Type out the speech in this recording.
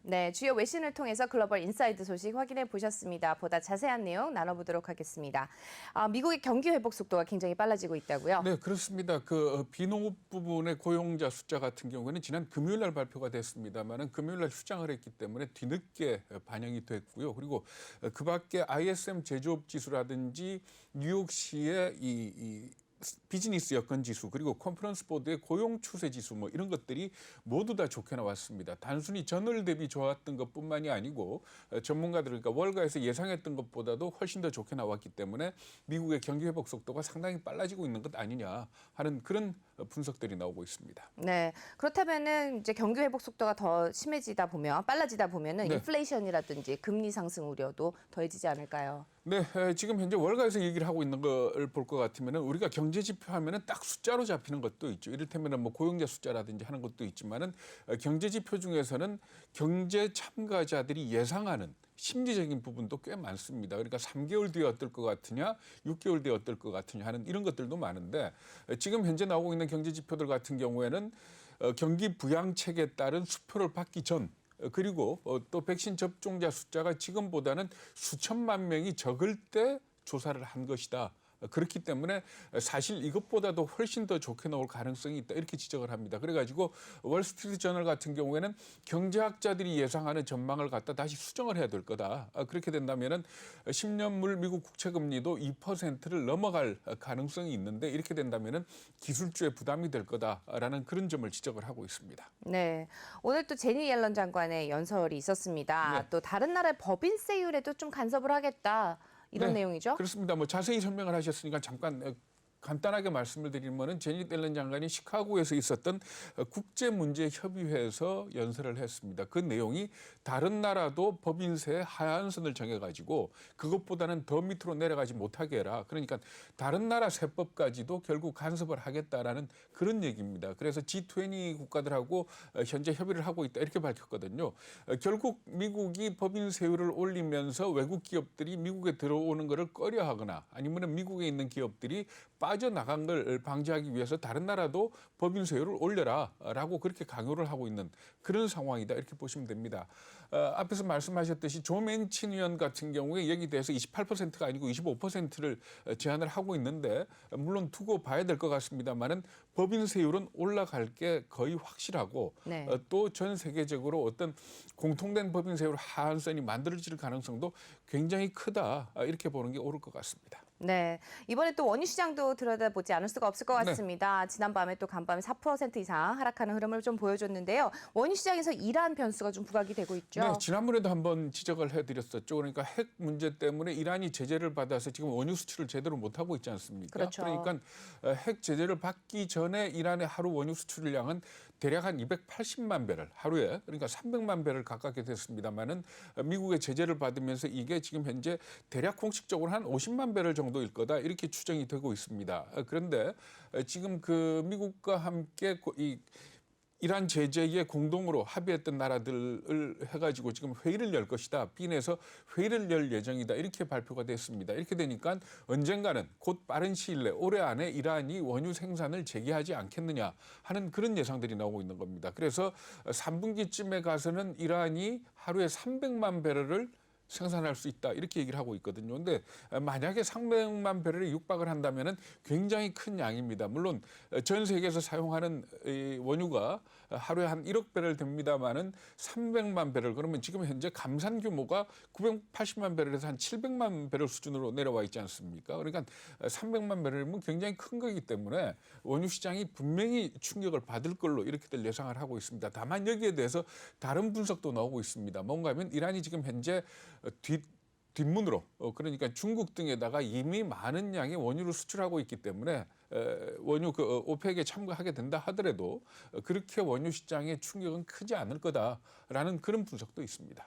네, 주요 외신을 통해서 글로벌 인사이드 소식 확인해 보셨습니다. 보다 자세한 내용 나눠보도록 하겠습니다. 미국의 경기 회복 속도가 굉장히 빨라지고 있다고요? 네, 그렇습니다. 그 비농업 부분의 고용자 숫자 같은 경우에는 지난 금요일 날 발표가 됐습니다만은 금요일 날 휴장을 했기 때문에 뒤늦게 반영이 됐고요. 그리고 그 밖에 ISM 제조업 지수라든지 뉴욕시의 이 비즈니스 여건 지수 그리고 컨퍼런스 보드의 고용 추세 지수 뭐 이런 것들이 모두 다 좋게 나왔습니다. 단순히 전월 대비 좋았던 것뿐만이 아니고 전문가들 그러니까 월가에서 예상했던 것보다도 훨씬 더 좋게 나왔기 때문에 미국의 경기 회복 속도가 상당히 빨라지고 있는 것 아니냐 하는 그런 분석들이 나오고 있습니다. 네, 그렇다면은 이제 경기 회복 속도가 더 심해지다 보면 빨라지다 보면은 네. 인플레이션이라든지 금리 상승 우려도 더해지지 않을까요? 네, 지금 현재 월가에서 얘기를 하고 있는 걸 볼 것 같으면은 우리가 경제 지표 하면은 딱 숫자로 잡히는 것도 있죠. 이를테면은 뭐 고용자 숫자라든지 하는 것도 있지만은 경제 지표 중에서는 경제 참가자들이 예상하는 심리적인 부분도 꽤 많습니다. 그러니까 3개월 뒤에 어떨 것 같으냐, 6개월 뒤에 어떨 것 같으냐 하는 이런 것들도 많은데 지금 현재 나오고 있는 경제 지표들 같은 경우에는 경기 부양책에 따른 수표를 받기 전 그리고 또 백신 접종자 숫자가 지금보다는 수천만 명이 적을 때 조사를 한 것이다. 그렇기 때문에 사실 이것보다도 훨씬 더 좋게 나올 가능성이 있다 이렇게 지적을 합니다. 그래가지고 월스트리트 저널 같은 경우에는 경제학자들이 예상하는 전망을 갖다 다시 수정을 해야 될 거다. 그렇게 된다면은 10년물 미국 국채금리도 2%를 넘어갈 가능성이 있는데 이렇게 된다면은 기술주에 부담이 될 거다라는 그런 점을 지적을 하고 있습니다. 네, 오늘 또 제니 옐런 장관의 연설이 있었습니다. 네. 또 다른 나라의 법인세율에도 좀 간섭을 하겠다. 이런 네, 내용이죠? 그렇습니다. 뭐 자세히 설명을 하셨으니까 잠깐 간단하게 말씀을 드리면은 제니 옐런 장관이 시카고에서 있었던 국제문제협의회에서 연설을 했습니다. 그 내용이 다른 나라도 법인세 하한선을 정해가지고 그것보다는 더 밑으로 내려가지 못하게 해라. 그러니까 다른 나라 세법까지도 결국 간섭을 하겠다라는 그런 얘기입니다. 그래서 G20 국가들하고 현재 협의를 하고 있다 이렇게 밝혔거든요. 결국 미국이 법인세율을 올리면서 외국 기업들이 미국에 들어오는 것을 꺼려하거나 아니면 미국에 있는 기업들이 빠져나간 걸 방지하기 위해서 다른 나라도 법인세율을 올려라라고 그렇게 강요를 하고 있는 그런 상황이다 이렇게 보시면 됩니다. 앞에서 말씀하셨듯이 조 맨친 의원 같은 경우에 여기 대해서 28%가 아니고 25%를 제안을 하고 있는데 물론 두고 봐야 될 것 같습니다만은 법인세율은 올라갈 게 거의 확실하고 네. 또 전 세계적으로 어떤 공통된 법인세율 하한선이 만들어질 가능성도 굉장히 크다 이렇게 보는 게 옳을 것 같습니다. 네, 이번에 또 원유 시장도 들여다보지 않을 수가 없을 것 같습니다. 지난밤에 또 간밤에 4% 이상 하락하는 흐름을 좀 보여줬는데요. 원유 시장에서 이러한 변수가 좀 부각이 되고 있죠. 네, 지난번에도 한번 지적을 해드렸었죠. 그러니까 핵 문제 때문에 이란이 제재를 받아서 지금 원유 수출을 제대로 못하고 있지 않습니까? 그렇죠. 그러니까 핵 제재를 받기 전에 이란의 하루 원유 수출량은 대략 한 280만 배럴 하루에 그러니까 300만 배럴 가깝게 됐습니다만은 미국의 제재를 받으면서 이게 지금 현재 대략 공식적으로 한 50만 배럴 정도일 거다 이렇게 추정이 되고 있습니다. 그런데 지금 그 미국과 함께 이 이란 제재에 공동으로 합의했던 나라들을 해가지고 지금 회의를 열 것이다. 빈에서 회의를 열 예정이다. 이렇게 발표가 됐습니다. 이렇게 되니까 언젠가는 곧 빠른 시일 내 올해 안에 이란이 원유 생산을 재개하지 않겠느냐 하는 그런 예상들이 나오고 있는 겁니다. 그래서 3분기쯤에 가서는 이란이 하루에 300만 배럴을 생산할 수 있다 이렇게 얘기를 하고 있거든요. 그런데 만약에 300만 배럴에 육박을 한다면은 굉장히 큰 양입니다. 물론 전 세계에서 사용하는 원유가 하루에 한 1억 배럴 됩니다만은 300만 배럴 그러면 지금 현재 감산 규모가 980만 배럴에서 한 700만 배럴 수준으로 내려와 있지 않습니까? 그러니까 300만 배럴이면 굉장히 큰 거기 때문에 원유 시장이 분명히 충격을 받을 걸로 이렇게들 예상을 하고 있습니다. 다만 여기에 대해서 다른 분석도 나오고 있습니다. 뭔가 하면 이란이 지금 현재 뒷문으로 그러니까 중국 등에다가 이미 많은 양의 원유를 수출하고 있기 때문에 원유 그 오펙에 참가하게 된다 하더라도 그렇게 원유 시장의 충격은 크지 않을 거다라는 그런 분석도 있습니다.